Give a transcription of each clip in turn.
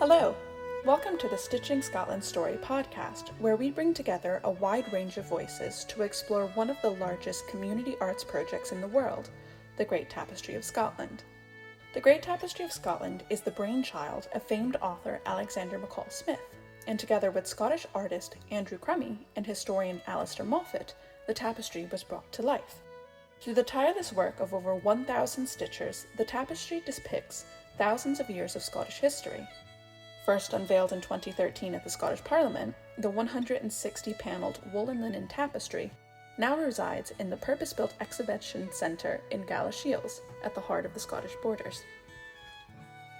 Hello! Welcome to the Stitching Scotland Story podcast, where we bring together a wide range of voices to explore one of the largest community arts projects in the world, the Great Tapestry of Scotland. The Great Tapestry of Scotland is the brainchild of famed author Alexander McCall Smith, and together with Scottish artist Andrew Crummy and historian Alistair Moffat, the tapestry was brought to life. Through the tireless work of over 1,000 stitchers, the tapestry depicts thousands of years of Scottish history. First unveiled in 2013 at the Scottish Parliament, the 160-panelled wool and linen tapestry now resides in the purpose-built exhibition centre in Galashiels, at the heart of the Scottish borders.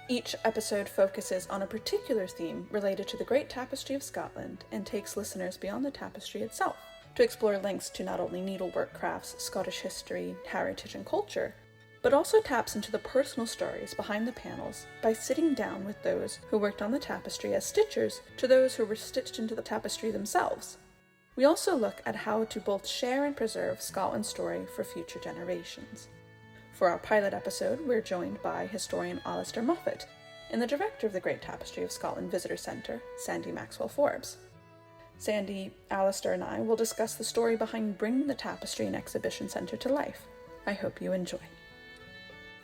Each episode focuses on a particular theme related to the Great Tapestry of Scotland and takes listeners beyond the tapestry itself to explore links to not only needlework crafts, Scottish history, heritage and culture, but also taps into the personal stories behind the panels by sitting down with those who worked on the tapestry as stitchers to those who were stitched into the tapestry themselves. We also look at how to both share and preserve Scotland's story for future generations. For our pilot episode, we're joined by historian Alistair Moffat and the director of the Great Tapestry of Scotland Visitor Centre, Sandy Maxwell-Forbes. Sandy, Alistair and I will discuss the story behind bringing the Tapestry and Exhibition Centre to life. I hope you enjoy.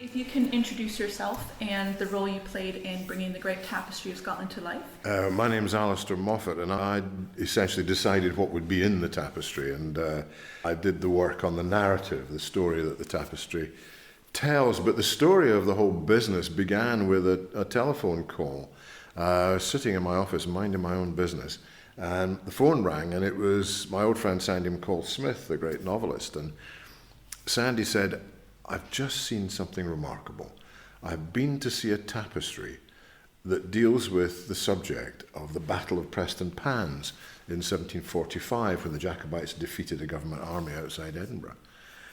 If you can introduce yourself and the role you played in bringing the Great Tapestry of Scotland to life. My name is Alistair Moffat, and I essentially decided what would be in the tapestry, and I did the work on the narrative, the story that the tapestry tells. But the story of the whole business began with a telephone call. I was sitting in my office minding my own business, and the phone rang, and it was my old friend Sandy McCall Smith, the great novelist. And Sandy said, "I've just seen something remarkable. I've been to see a tapestry that deals with the subject of the Battle of Preston Pans in 1745, when the Jacobites defeated a government army outside Edinburgh."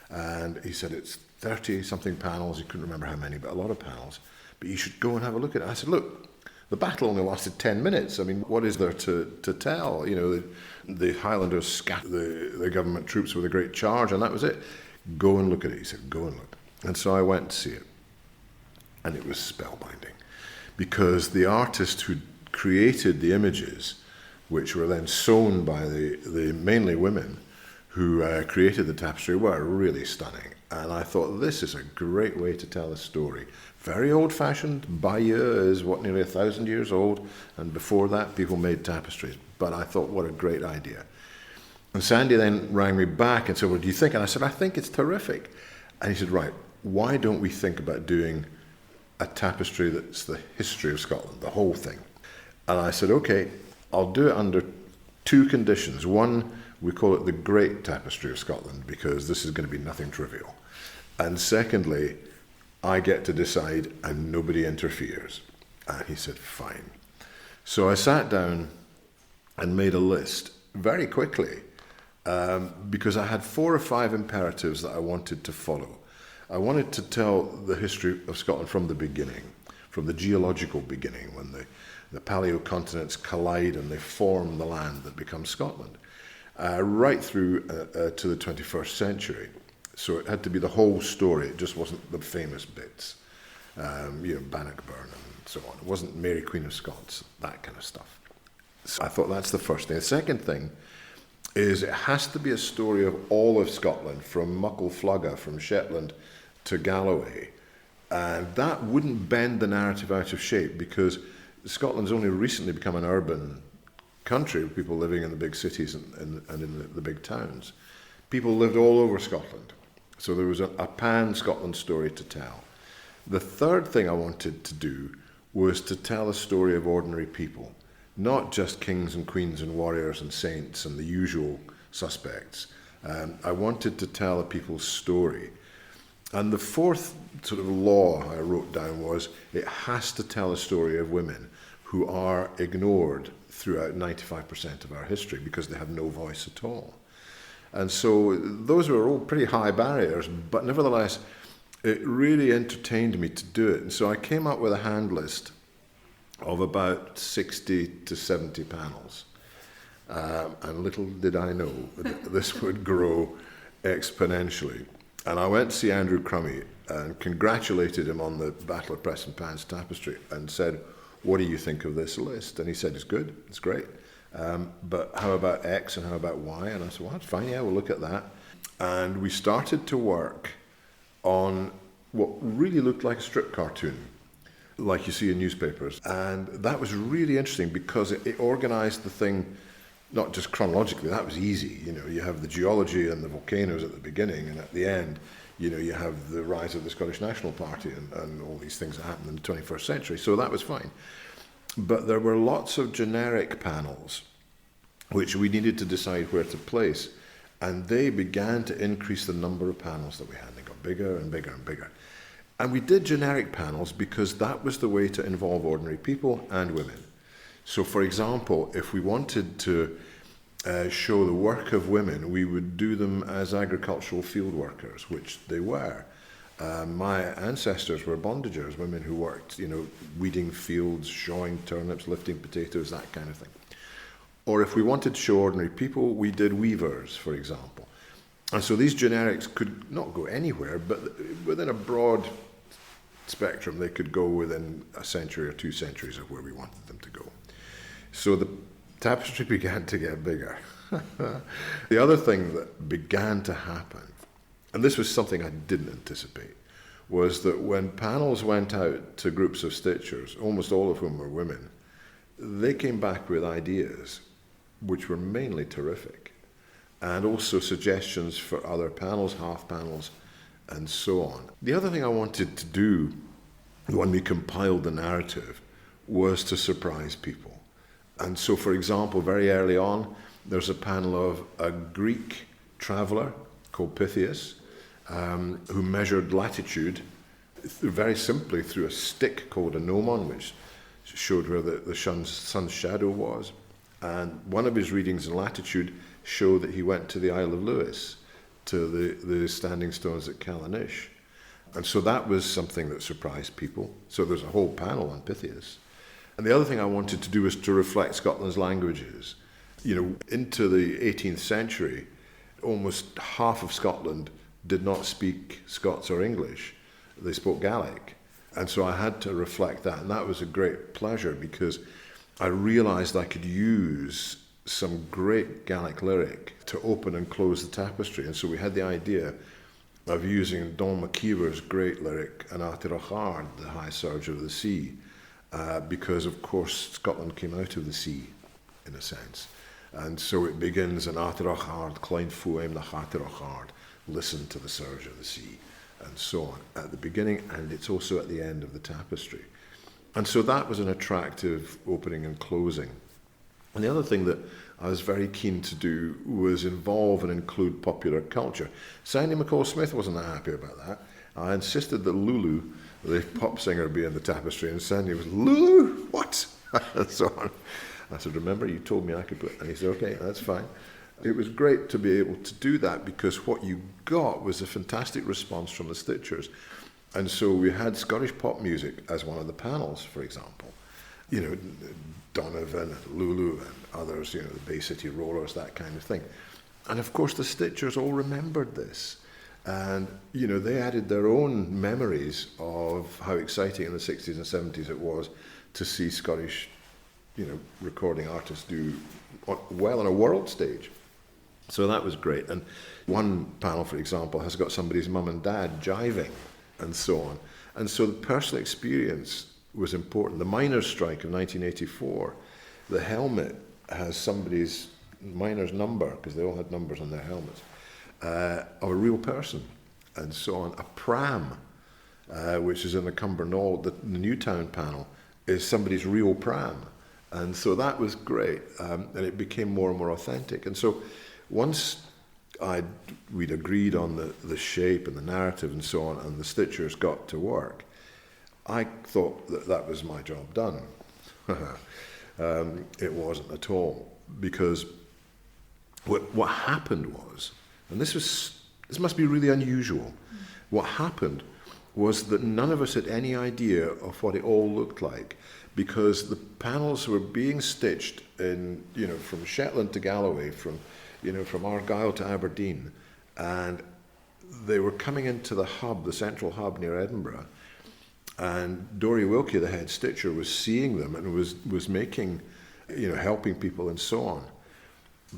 And he said it's 30-something panels, he couldn't remember how many, but a lot of panels. "But you should go and have a look at it." I said, "Look, the battle only lasted 10 minutes. I mean, what is there to tell? You know, the Highlanders scattered the government troops with a great charge, and that was it. Go and look at it." He said, "Go and look." And so I went to see it. And it was spellbinding, because the artist who created the images, which were then sewn by the mainly women who created the tapestry, were really stunning. And I thought, this is a great way to tell a story. Very old-fashioned. Bayeux is, nearly 1,000 years old, and before that people made tapestries. But I thought, what a great idea. And Sandy then rang me back and said, "What do you think?" And I said, "I think it's terrific." And he said, "Right, why don't we think about doing a tapestry that's the history of Scotland, the whole thing?" And I said, "Okay, I'll do it under two conditions. One, we call it the Great Tapestry of Scotland, because this is going to be nothing trivial. And secondly, I get to decide and nobody interferes." And he said, "Fine." So I sat down and made a list very quickly, because I had 4 or 5 imperatives that I wanted to follow. I wanted to tell the history of Scotland from the beginning, from the geological beginning, when the paleocontinents collide and they form the land that becomes Scotland, right through to the 21st century. So it had to be the whole story. It just wasn't the famous bits, Bannockburn and so on. It wasn't Mary Queen of Scots, that kind of stuff. So I thought that's the first thing. The second thing is it has to be a story of all of Scotland, from Muckle-Flugga, from Shetland to Galloway. And that wouldn't bend the narrative out of shape, because Scotland's only recently become an urban country, with people living in the big cities and in the big towns. People lived all over Scotland. So there was a pan-Scotland story to tell. The third thing I wanted to do was to tell a story of ordinary people, not just kings and queens and warriors and saints and the usual suspects. I wanted to tell a people's story. And the fourth sort of law I wrote down was it has to tell a story of women who are ignored throughout 95% of our history because they have no voice at all. And so those were all pretty high barriers, but nevertheless, it really entertained me to do it. And so I came up with a hand list of about 60 to 70 panels. And little did I know that this would grow exponentially. And I went to see Andrew Crummy and congratulated him on the Battle of Preston Pans tapestry and said, what do you think of this list? And he said, it's good, it's great. But how about X and how about Y? And I said, well, that's fine, yeah, we'll look at that. And we started to work on what really looked like a strip cartoon, like you see in newspapers. And that was really interesting because it organized the thing, not just chronologically, that was easy. You know, you have the geology and the volcanoes at the beginning, and at the end, you know, you have the rise of the Scottish National Party and all these things that happened in the 21st century. So that was fine. But there were lots of generic panels which we needed to decide where to place. And they began to increase the number of panels that we had. They got bigger and bigger and bigger. And we did generic panels because that was the way to involve ordinary people and women. So, for example, if we wanted to show the work of women, we would do them as agricultural field workers, which they were. My ancestors were bondagers, women who worked, you know, weeding fields, shawing turnips, lifting potatoes, that kind of thing. Or if we wanted to show ordinary people, we did weavers, for example. And so these generics could not go anywhere, but within a broad spectrum, they could go within a century or 2 centuries of where we wanted them to go. So the tapestry began to get bigger. The other thing that began to happen, and this was something I didn't anticipate, was that when panels went out to groups of stitchers, almost all of whom were women, they came back with ideas which were mainly terrific, and also suggestions for other panels, half panels, and so on. The other thing I wanted to do when we compiled the narrative was to surprise people. And so, for example, very early on, there's a panel of a Greek traveller called Pythias, who measured latitude very simply through a stick called a gnomon, which showed where the sun's shadow was. And one of his readings in latitude showed that he went to the Isle of Lewis, to the standing stones at Callanish. And so that was something that surprised people. So there's a whole panel on Pythias. And the other thing I wanted to do was to reflect Scotland's languages. You know, into the 18th century, almost half of Scotland did not speak Scots or English. They spoke Gaelic. And so I had to reflect that. And that was a great pleasure because I realized I could use some great Gaelic lyric to open and close the tapestry. And so we had the idea of using Don McKeever's great lyric, An Atirachard, the high surge of the sea, because, of course, Scotland came out of the sea, in a sense. And so it begins, An Atirachard, Klein Fuem the Atirachard, listen to the surge of the sea, and so on, at the beginning, and it's also at the end of the tapestry. And so that was an attractive opening and closing. And the other thing that I was very keen to do was involve and include popular culture. Sandy McCall-Smith wasn't that happy about that. I insisted that Lulu, the pop singer, be in the tapestry, and Sandy was, Lulu? What? And so on. I said, remember, you told me I could put, and he said, okay, that's fine. It was great to be able to do that because what you got was a fantastic response from the stitchers. And so we had Scottish pop music as one of the panels, for example. You know, Donovan and Lulu and others, you know, the Bay City Rollers, that kind of thing. And of course the stitchers all remembered this. And, you know, they added their own memories of how exciting in the 60s and 70s it was to see Scottish, you know, recording artists do well on a world stage. So that was great. And one panel, for example, has got somebody's mum and dad jiving and so on. And so the personal experience was important. The miners' strike of 1984, the helmet has somebody's miner's number, because they all had numbers on their helmets, of a real person, and so on. A pram, which is in the Cumbernauld, the Newtown panel, is somebody's real pram. And so that was great, and it became more and more authentic. And so once we'd agreed on the shape and the narrative and so on, and the stitchers got to work, I thought that was my job done. It wasn't at all, because what happened was, and this must be really unusual, what happened was that none of us had any idea of what it all looked like, because the panels were being stitched in, you know, from Shetland to Galloway, from Argyll to Aberdeen, and they were coming into the hub, the central hub near Edinburgh, And Dory Wilkie, the head stitcher, was seeing them and was making, helping people and so on.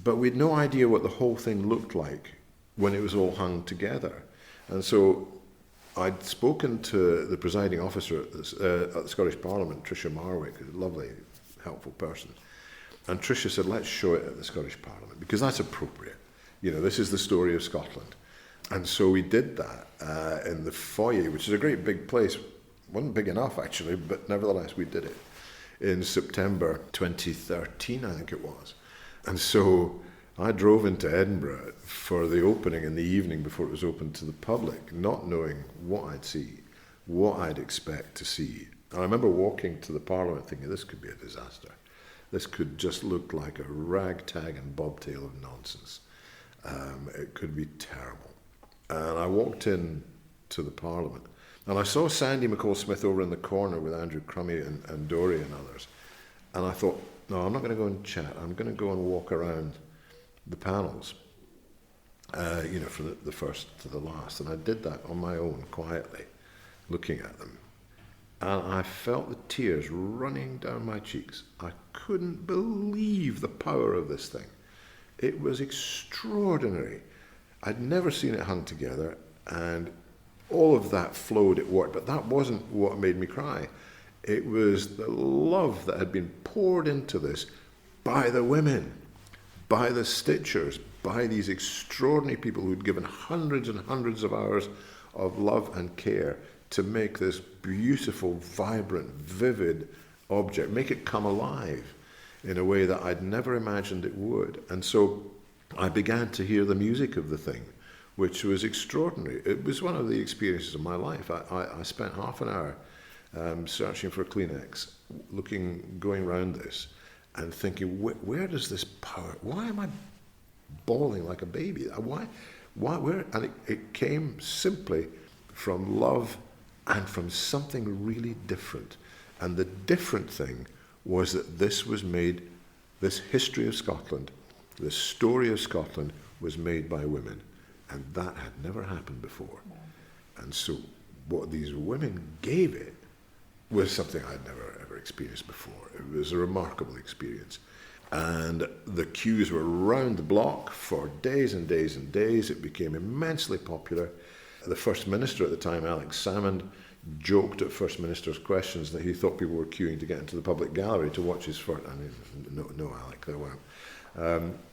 But we had no idea what the whole thing looked like when it was all hung together. And so I'd spoken to the presiding officer at the Scottish Parliament, Tricia Marwick, a lovely, helpful person. And Tricia said, let's show it at the Scottish Parliament, because that's appropriate. This is the story of Scotland. And so we did that in the foyer, which is a great big place. Wasn't big enough, actually, but nevertheless, we did it in September 2013, I think it was. And so I drove into Edinburgh for the opening in the evening before it was open to the public, not knowing what I'd see, what I'd expect to see. And I remember walking to the Parliament thinking, this could be a disaster. This could just look like a ragtag and bobtail of nonsense. It could be terrible. And I walked in to the Parliament, and I saw Sandy McCall-Smith over in the corner with Andrew Crummy and Dory and others. And I thought, no, I'm not going to go and chat. I'm going to go and walk around the panels, from the first to the last. And I did that on my own, quietly, looking at them. And I felt the tears running down my cheeks. I couldn't believe the power of this thing. It was extraordinary. I'd never seen it hung together, and all of that flowed, it worked, but that wasn't what made me cry. It was the love that had been poured into this by the women, by the stitchers, by these extraordinary people who'd given hundreds and hundreds of hours of love and care to make this beautiful, vibrant, vivid object, make it come alive in a way that I'd never imagined it would. And so I began to hear the music of the thing, which was extraordinary. It was one of the experiences of my life. I spent half an hour searching for Kleenex, going around this and thinking, where does this power, why am I bawling like a baby? Where? And it came simply from love and from something really different. And the different thing was that this history of Scotland, this story of Scotland was made by women. And that had never happened before. And so what these women gave it was something I'd never ever experienced before. It was a remarkable experience. And the queues were round the block for days and days and days. It became immensely popular. The First Minister at the time, Alex Salmond, joked at First Minister's questions that he thought people were queuing to get into the public gallery to watch his first. I mean, no, Alec, they weren't.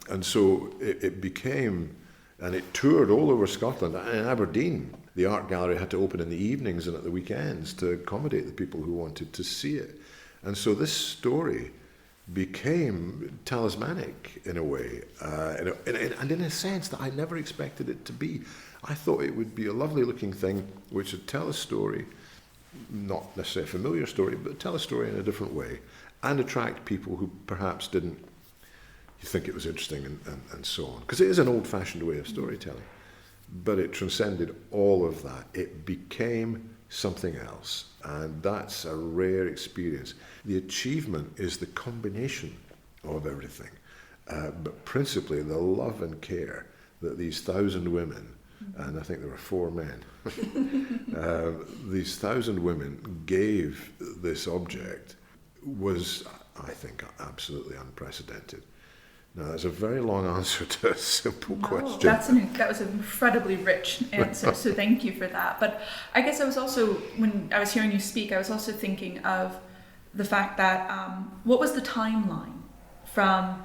And so it became, and it toured all over Scotland. In Aberdeen, the art gallery had to open in the evenings and at the weekends to accommodate the people who wanted to see it. And so this story became talismanic in a way, and in a sense that I never expected it to be. I thought it would be a lovely looking thing which would tell a story, not necessarily a familiar story, but tell a story in a different way and attract people who perhaps didn't think it was interesting and so on. Because it is an old-fashioned way of storytelling, but it transcended all of that. It became something else, and that's a rare experience. The achievement is the combination of everything, but principally the love and care that these 1,000 women, and I think there were 4 men, these 1,000 women gave this object was, I think, absolutely unprecedented. Now, that's a very long answer to a simple question. That was an incredibly rich answer, so thank you for that. But I guess I was also, when I was hearing you speak, I was also thinking of the fact that, what was the timeline from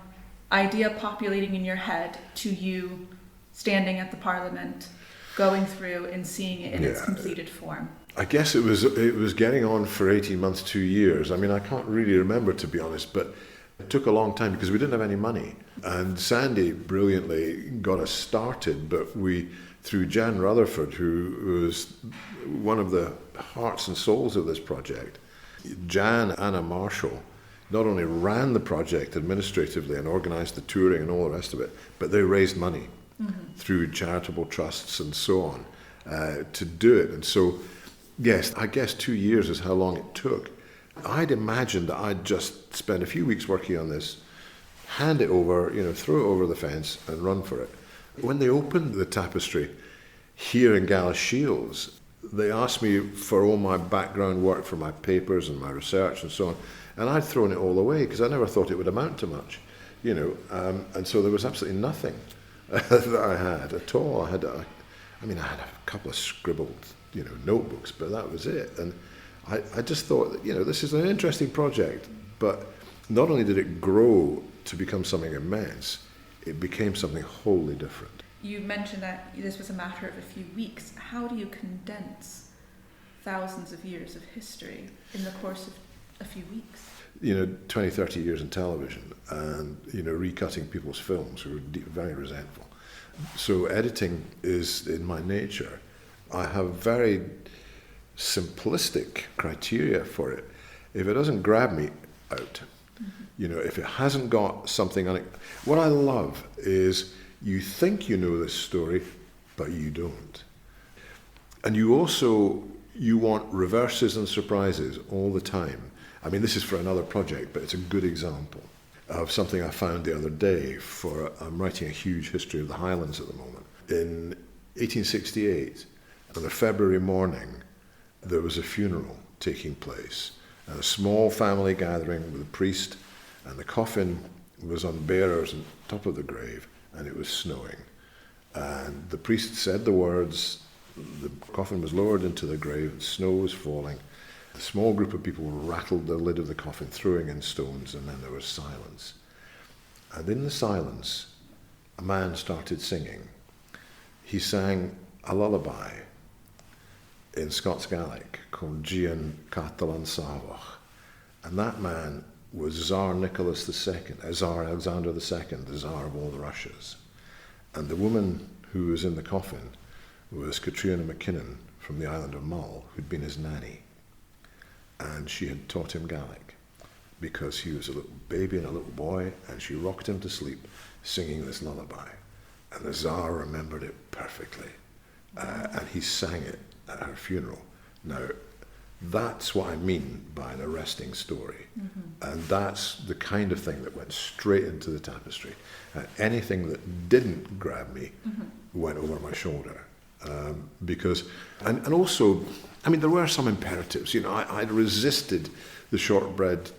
idea populating in your head to you standing at the Parliament, going through and seeing it in its completed form? I guess it was getting on for 18 months, 2 years. I mean, I can't really remember, to be honest, but it took a long time because we didn't have any money. And Sandy brilliantly got us started, but we, through Jan Rutherford, who was one of the hearts and souls of this project, Anna Marshall, not only ran the project administratively and organised the touring and all the rest of it, but they raised money through charitable trusts and so on to do it. And so, yes, I guess 2 years is how long it took. I'd imagined that I'd just spend a few weeks working on this, hand it over, throw it over the fence and run for it. When they opened the Tapestry here in Gallowshiels, they asked me for all my background work for my papers and my research and so on, and I'd thrown it all away because I never thought it would amount to much, and so there was absolutely nothing that I had at all. I had a couple of scribbled, notebooks, but that was it. And I just thought that, this is an interesting project, but not only did it grow to become something immense, it became something wholly different. You mentioned that this was a matter of a few weeks. How do you condense thousands of years of history in the course of a few weeks? 20, 30 years in television and, recutting people's films who were very resentful. So editing is in my nature. I have very simplistic criteria for it. If it doesn't grab me, out. If it hasn't got something on it. What I love is you think you know this story, but you don't. And you want reverses and surprises all the time. I mean, this is for another project, but it's a good example of something I found the other day. I'm writing a huge history of the Highlands at the moment. In 1868, on a February morning, there was a funeral taking place, and a small family gathering with a priest, and the coffin was on bearers on top of the grave, and it was snowing. And the priest said the words, the coffin was lowered into the grave, and snow was falling. A small group of people rattled the lid of the coffin, throwing in stones, and then there was silence. And in the silence, a man started singing. He sang a lullaby in Scots Gaelic called Gian Catalan Savoch. And that man was Tsar Nicholas II, Tsar Alexander II, the Tsar of all the Russias. And the woman who was in the coffin was Catriona MacKinnon from the island of Mull, who'd been his nanny. And she had taught him Gaelic because he was a little baby and a little boy, and she rocked him to sleep singing this lullaby. And the Tsar remembered it perfectly, and he sang it at her funeral. Now, that's what I mean by an arresting story. And that's the kind of thing that went straight into the tapestry. Anything that didn't grab me went over my shoulder. Because, and also, I mean, there were some imperatives. I'd resisted the shortbread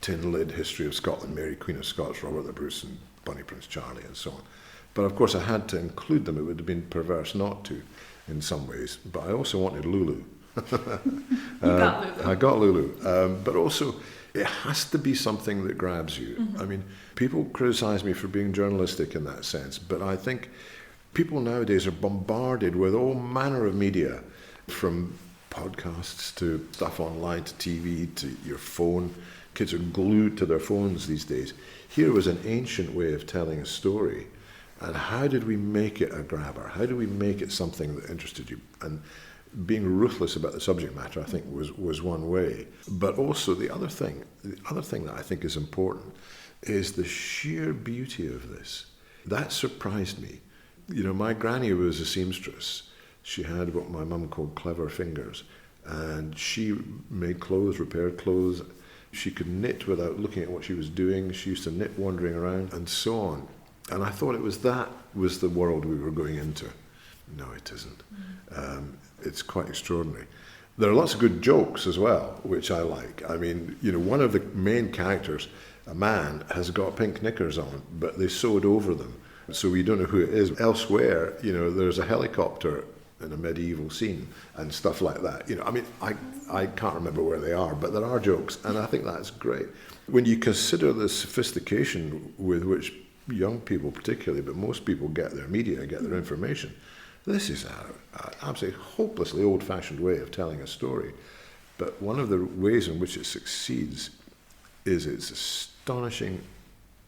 tin lid history of Scotland, Mary Queen of Scots, Robert the Bruce, and Bonnie Prince Charlie, and so on. But of course, I had to include them. It would have been perverse not to, in some ways. But I also wanted Lulu. Got Lulu. I got Lulu. But also, it has to be something that grabs you. I mean, people criticize me for being journalistic in that sense, but I think people nowadays are bombarded with all manner of media, from podcasts to stuff online to TV to your phone. Kids are glued to their phones these days. Here was an ancient way of telling a story. And how did we make it a grabber? How do we make it something that interested you? And being ruthless about the subject matter, I think, was one way. But also the other thing that I think is important is the sheer beauty of this. That surprised me. My granny was a seamstress. She had what my mum called clever fingers, and she made clothes, repaired clothes. She could knit without looking at what she was doing. She used to knit wandering around and so on. And I thought that was the world we were going into. No, it isn't. It's quite extraordinary. There are lots of good jokes as well, which I like. I mean, one of the main characters, a man, has got pink knickers on, but they sewed over them, so we don't know who it is. Elsewhere, there's a helicopter in a medieval scene and stuff like that. I can't remember where they are, but there are jokes, and I think that's great. When you consider the sophistication with which young people particularly, but most people get their media, get their information, this is an absolutely hopelessly old-fashioned way of telling a story. But one of the ways in which it succeeds is its astonishing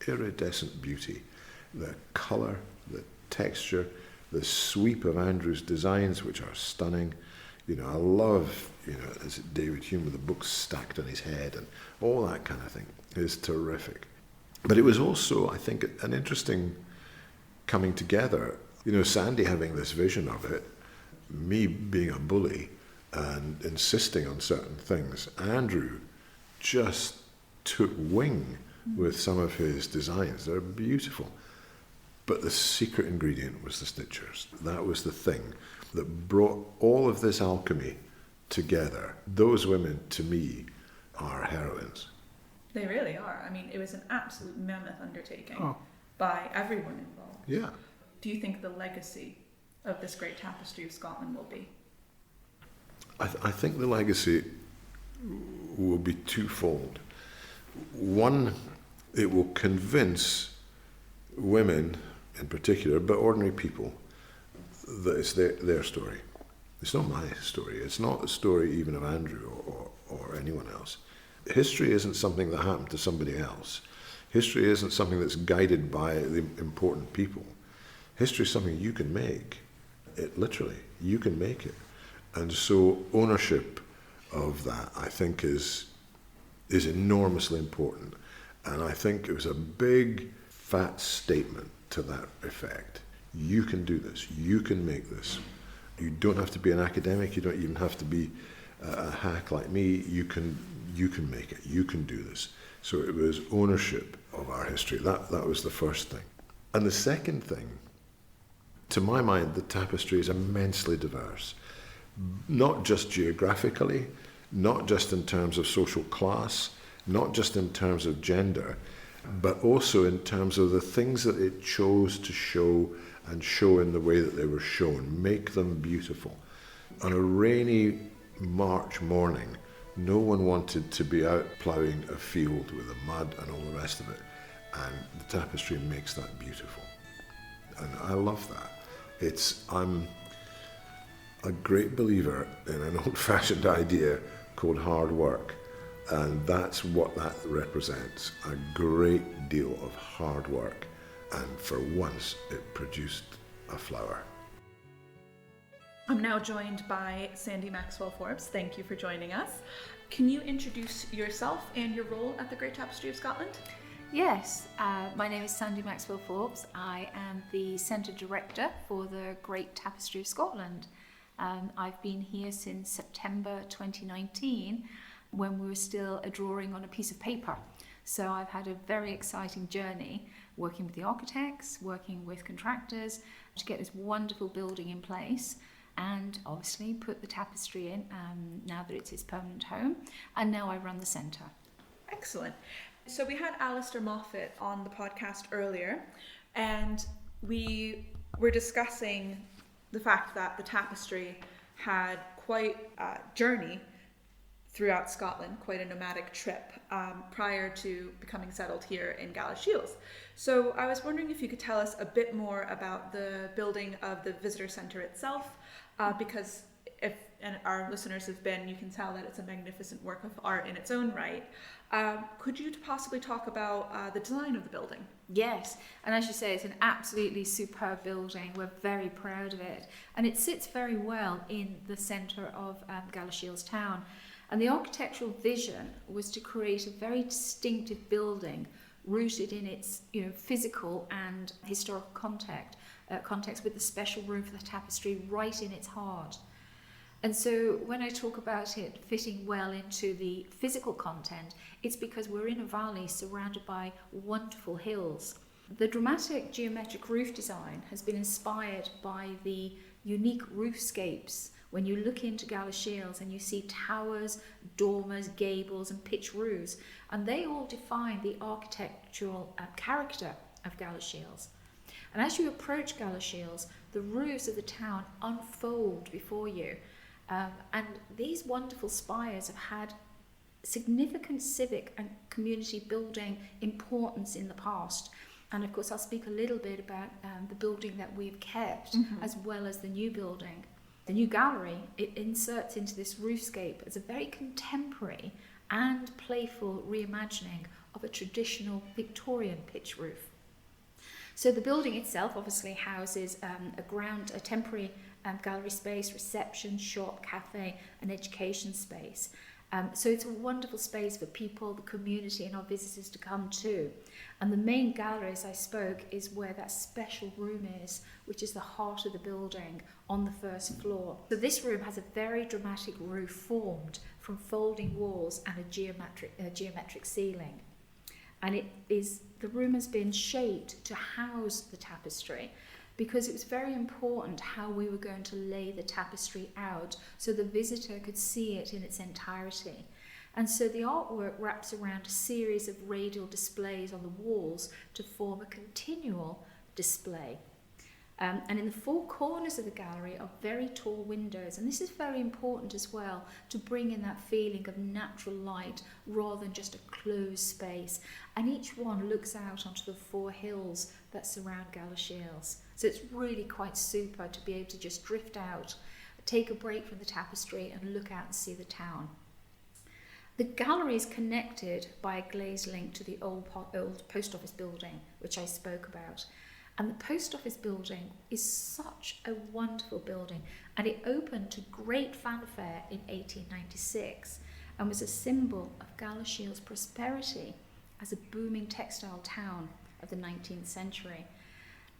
iridescent beauty. The colour, the texture, the sweep of Andrew's designs, which are stunning. I love, is it David Hume with the books stacked on his head, and all that kind of thing is terrific. But it was also, I think, an interesting coming together. Sandy having this vision of it, me being a bully and insisting on certain things. Andrew just took wing with some of his designs. They're beautiful. But the secret ingredient was the stitchers. That was the thing. that brought all of this alchemy together. Those women, to me, are heroines. They really are. I mean, it was an absolute mammoth undertaking by everyone involved. Yeah. Do you think the legacy of this great tapestry of Scotland will be? I think the legacy will be twofold. One, it will convince women in particular, but ordinary people, that it's their story. It's not my story. It's not the story even of Andrew or anyone else. History isn't something that happened to somebody else. History isn't something that's guided by the important people. History is something you can make. It literally, you can make it. And so ownership of that, I think, is enormously important. And I think it was a big, fat statement to that effect. You can do this. You can make this. You don't have to be an academic. You don't even have to be a hack like me. You can make it. You can do this. So it was ownership of our history. That was the first thing. And the second thing, to my mind, the tapestry is immensely diverse. Not just geographically, not just in terms of social class, not just in terms of gender, but also in terms of the things that it chose to show and show in the way that they were shown, make them beautiful. On a rainy March morning, no one wanted to be out ploughing a field with the mud and all the rest of it, and the tapestry makes that beautiful. And I love that. I'm a great believer in an old-fashioned idea called hard work, and that's what that represents, a great deal of hard work, and for once it produced a flower. I'm now joined by Sandy Maxwell-Forbes. Thank you for joining us. Can you introduce yourself and your role at the Great Tapestry of Scotland? Yes, my name is Sandy Maxwell-Forbes. I am the Centre Director for the Great Tapestry of Scotland. I've been here since September 2019, when we were still a drawing on a piece of paper. So I've had a very exciting journey working with the architects, working with contractors to get this wonderful building in place, and obviously put the tapestry in now that it's its permanent home, and now I run the centre. Excellent. So we had Alistair Moffat on the podcast earlier, and we were discussing the fact that the tapestry had quite a journey throughout Scotland, quite a nomadic trip prior to becoming settled here in Galashiels. So I was wondering if you could tell us a bit more about the building of the visitor centre itself, because if our listeners have been, you can tell that it's a magnificent work of art in its own right. Could you possibly talk about the design of the building? Yes, and as you say, it's an absolutely superb building. We're very proud of it, and it sits very well in the centre of Galashiels town. And the architectural vision was to create a very distinctive building rooted in its physical and historical context, with the special room for the tapestry right in its heart. And so when I talk about it fitting well into the physical content, it's because we're in a valley surrounded by wonderful hills. The dramatic geometric roof design has been inspired by the unique roofscapes. When you look into Galashiels and you see towers, dormers, gables and pitched roofs, and they all define the architectural character of Galashiels. And as you approach Galashiels, the roofs of the town unfold before you. And these wonderful spires have had significant civic and community building importance in the past. And of course, I'll speak a little bit about the building that we've kept, as well as the new building. The new gallery, it inserts into this roofscape as a very contemporary and playful reimagining of a traditional Victorian pitch roof. So the building itself obviously houses a temporary gallery space, reception, shop, cafe and education space. So it's a wonderful space for people, the community and our visitors to come to. And the main gallery, as I spoke, is where that special room is, which is the heart of the building on the first floor. So this room has a very dramatic roof formed from folding walls and a geometric ceiling. And the room has been shaped to house the tapestry. because it was very important how we were going to lay the tapestry out so the visitor could see it in its entirety. And so the artwork wraps around a series of radial displays on the walls to form a continual display. And in the four corners of the gallery are very tall windows, and this is very important as well to bring in that feeling of natural light rather than just a closed space. And each one looks out onto the four hills that surround Galashiels. So it's really quite super to be able to just drift out, take a break from the tapestry and look out and see the town. The gallery is connected by a glazed link to the old post office building, which I spoke about. And the post office building is such a wonderful building, and it opened to great fanfare in 1896 and was a symbol of Galashiels' prosperity as a booming textile town of the 19th century.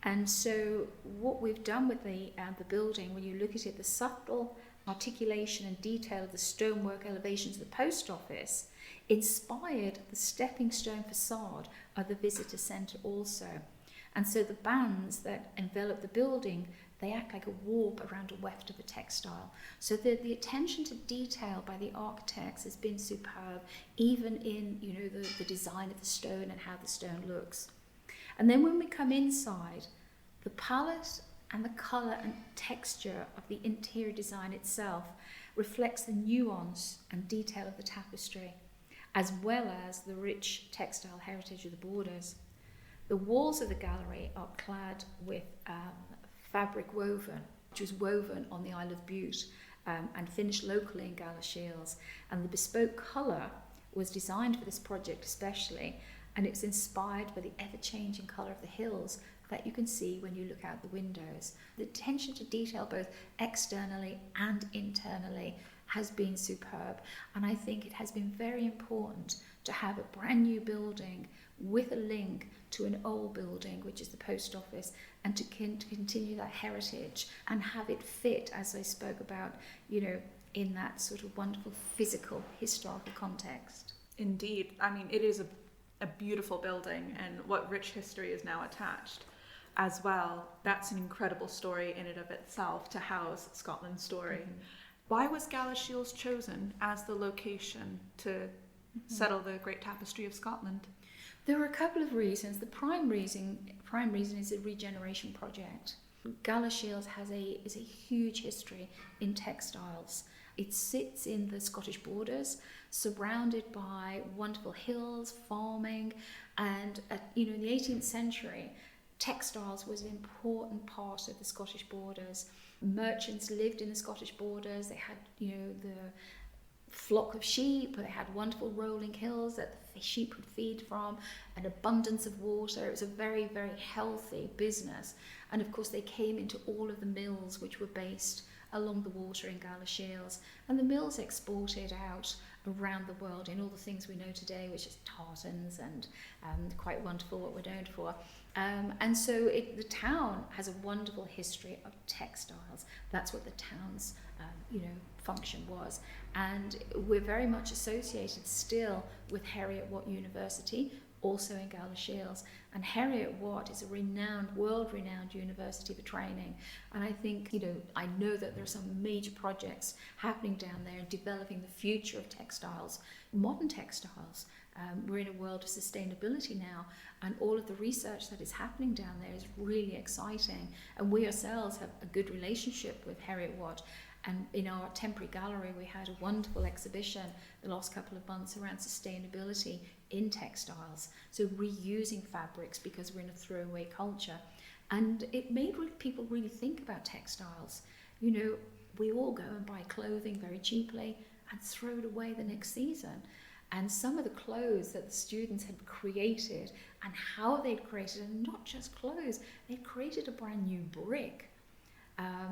And so what we've done with the building, when you look at it, the subtle articulation and detail of the stonework elevations of the post office inspired the stepping stone facade of the visitor centre also. And so the bands that envelop the building, they act like a warp around a weft of a textile. So the attention to detail by the architects has been superb, even in the design of the stone and how the stone looks. And then when we come inside, the palette and the colour and texture of the interior design itself reflects the nuance and detail of the tapestry, as well as the rich textile heritage of the borders. The walls of the gallery are clad with fabric woven, which was woven on the Isle of Bute and finished locally in Galashiels. And the bespoke colour was designed for this project especially, and it's inspired by the ever-changing colour of the hills that you can see when you look out the windows. The attention to detail both externally and internally has been superb, and I think it has been very important to have a brand new building with a link to an old building, which is the post office, and to continue that heritage and have it fit, as I spoke about, in that sort of wonderful physical, historical context. Indeed. I mean, it is a beautiful building, and what rich history is now attached as well. That's an incredible story in and of itself to house Scotland's story. Mm-hmm. Why was Galashiels chosen as the location to settle the Great Tapestry of Scotland? There are a couple of reasons. The prime reason is a regeneration project. Galashiels is a huge history in textiles. It sits in the Scottish borders, surrounded by wonderful hills, farming, and in the 18th century, textiles was an important part of the Scottish borders. Merchants lived in the Scottish borders. They had, the flock of sheep. They had wonderful rolling hills that the sheep would feed from, an abundance of water. It was a very, very healthy business. And of course, they came into all of the mills which were based along the water in Galashiels. And the mills exported out around the world in all the things we know today, which is tartans and quite wonderful what we're known for. And so the town has a wonderful history of textiles. That's what the town's function was. And we're very much associated still with Heriot-Watt University, also in Galashiels. And Heriot-Watt is a world-renowned university for training. And I think, I know that there are some major projects happening down there in developing the future of textiles, modern textiles. We're in a world of sustainability now, and all of the research that is happening down there is really exciting. And we ourselves have a good relationship with Heriot-Watt. And in our temporary gallery, we had a wonderful exhibition the last couple of months around sustainability in textiles. So reusing fabrics, because we're in a throwaway culture. And it made people really think about textiles. We all go and buy clothing very cheaply and throw it away the next season. And some of the clothes that the students had created and how they'd created, and not just clothes, they'd created a brand new brick.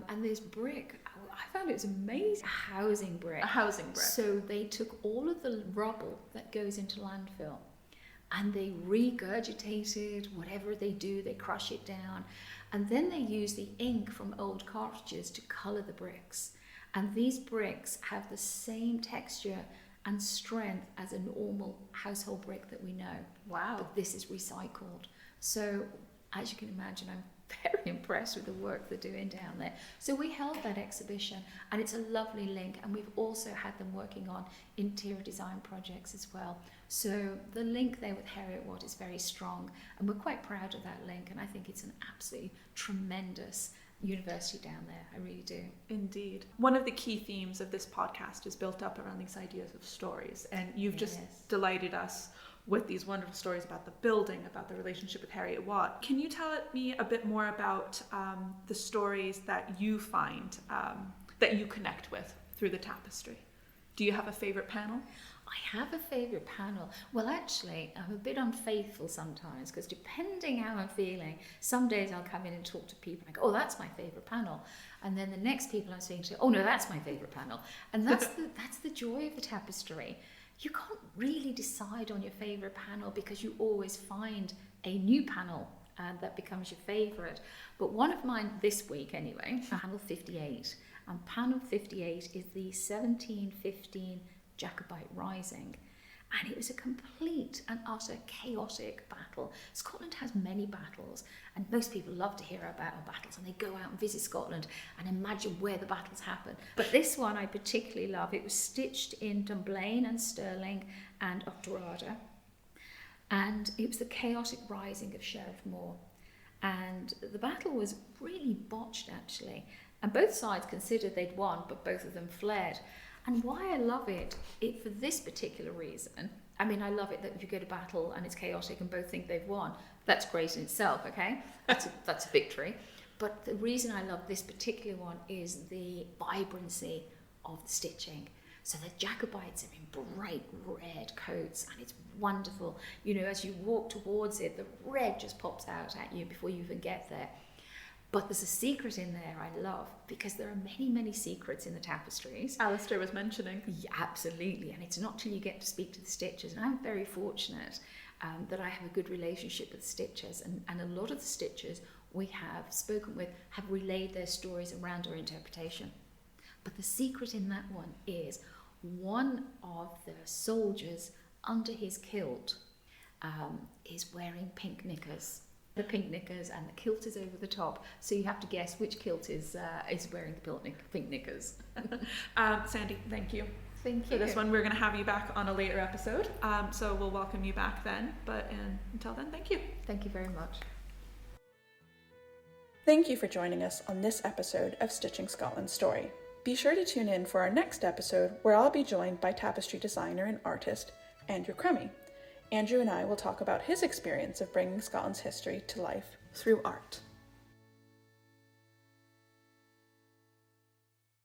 And this brick, I found it was amazing. A housing brick. So they took all of the rubble that goes into landfill and they regurgitated whatever they do, they crush it down. And then they use the ink from old cartridges to colour the bricks. And these bricks have the same texture and strength as a normal household brick that we know. Wow. But this is recycled. So as you can imagine, I'm very impressed with the work they're doing down there. So we held that exhibition, and it's a lovely link, and we've also had them working on interior design projects as well. So the link there with Heriot-Watt is very strong, and we're quite proud of that link, and I think it's an absolutely tremendous university down there. I really do. Indeed. One of the key themes of this podcast is built up around these ideas of stories, and you've just delighted us with these wonderful stories about the building, about the relationship with Heriot-Watt. Can you tell me a bit more about the stories that you find that you connect with through the tapestry? Do you have a favourite panel? I have a favourite panel. Well, actually, I'm a bit unfaithful sometimes, because depending how I'm feeling, some days I'll come in and talk to people and I go, oh, that's my favourite panel. And then the next people I'm speaking to, oh no, that's my favourite panel. And that's the joy of the tapestry. You can't really decide on your favourite panel, because you always find a new panel that becomes your favourite. But one of mine this week anyway, panel 58. And panel 58 is the 1715 Jacobite Rising. And it was a complete and utter chaotic battle. Scotland has many battles, and most people love to hear about our battles, and they go out and visit Scotland and imagine where the battles happen. But this one I particularly love. It was stitched in Dunblane and Stirling and Auchterarder, and it was the chaotic rising of Sheriff Moore. And the battle was really botched, actually, and both sides considered they'd won, but both of them fled. And why I love it for this particular reason, I mean, I love it that you go to battle and it's chaotic and both think they've won. That's great in itself, okay? That's a victory. But the reason I love this particular one is the vibrancy of the stitching. So the Jacobites are in bright red coats, and it's wonderful. You know, as you walk towards it, the red just pops out at you before you even get there. But there's a secret in there I love, because there are many, many secrets in the tapestries. Alistair was mentioning. Yeah, absolutely. And it's not till you get to speak to the stitchers. And I'm very fortunate that I have a good relationship with the stitchers. And a lot of the stitchers we have spoken with have relayed their stories around our interpretation. But the secret in that one is one of the soldiers under his kilt is wearing pink knickers. The pink knickers, and the kilt is over the top, so you have to guess which kilt is wearing the pink knickers. Sandy, thank you. Thank you. For this one, we're going to have you back on a later episode, so we'll welcome you back then. But until then, thank you. Thank you very much. Thank you for joining us on this episode of Stitching Scotland's Story. Be sure to tune in for our next episode, where I'll be joined by tapestry designer and artist Andrew Crummy. Andrew and I will talk about his experience of bringing Scotland's history to life through art.